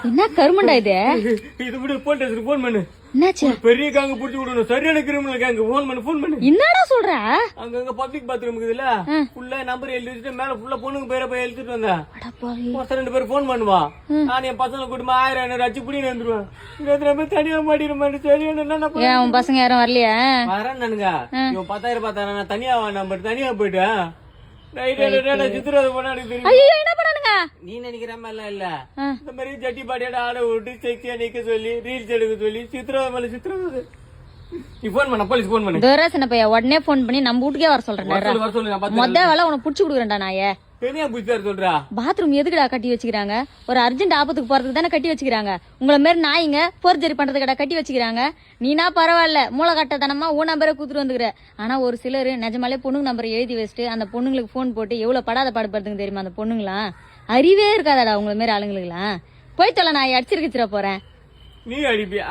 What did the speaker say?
என்ன கருமண்டா இது? இது விட போலீஸ்க்கு போன் பண்ணு. என்னாச்சு? பெரிய கேங்க புடிச்சு விடணும், சரியான கிரிமினல் கேங்க. போன் பண்ணு. என்னடா சொல்ற? அங்க பப்ளிக் பாத்ரூம் இருக்குதுல்ல, ஃபுல்லா நம்பர் எழுதி வச்சுட்டு மேல ஃபுல்லா பொண்ணுங்க பேரை போய் எழுதிட்டு வந்தேன். மொத்தம் 2 பேர் போன் பண்ணுவா. நான் என் பசங்களை கூட்டமா 1000 அச்சு புடி வந்துருவேன். இங்க தனியா மாட்டிடுமான்னு சரியான ஏன் உன் பசங்க யாரும் வரலையா? வரேன் நானுங்க. இவன் 10,000 பார்த்தாரு, நான் தனியா நம்பர் தனியா போயிட்டேன். சித்திரவதை பண்ண எனக்கு தெரியும். ஐயோ என்ன பண்ணானுங்க? நீ நினைக்கிற மாதிரிலாம் இல்ல, இந்த மாதிரி ஜட்டி பாட்டியோட ஆட விட்டு செக்ஸியா நிக்க சொல்லி ரீல்ஸ் எடுக்க சொல்லி சித்திரவதை மேல சித்திரவதை. நீ போன் பண்ண, போலீஸ் போன் பண்ணு. துரசன பையா உடனே போன் பண்ணி நம்ம வீட்டுக்கே வர சொல்றேன். வர சொல்லு. மொத வேலை உனக்கு புடிச்சு கொடுக்குறேன்டா நாயே. பெரிய புடிச்சாரு சொல்றா. பாத்ரூம் எதுக்குடா கட்டி வச்சுக்கிறாங்க? ஒரு அர்ஜென்ட் ஆபத்துக்கு போறதுக்கு தானே கட்டி வச்சுக்கிறாங்க. உங்களை மாரி நாய்ங்க போர்ஜரி பண்றதுக்கடா கட்டி வச்சுக்கிறாங்க. நீனா பரவாயில்ல, மூளை கட்டத்தனமா உன் நம்பரை கூத்துட்டு வந்துக்கிற. ஆனா ஒரு சிலர் நிஜமாலே பொண்ணுங்க நம்பரை எழுதி வச்சுட்டு அந்த பொண்ணுங்களுக்கு போன் போட்டு எவ்வளவு படாத பாடுபடுறதுக்கு தெரியுமா அந்த பொண்ணுங்களாம்? அறிவே இருக்காதாடா உங்களை மாரி ஆளுங்களுக்குலாம். போய் தொலை, நான் அடிச்சிருக்கிச்சிட போறேன். நீ அடிப்பியா?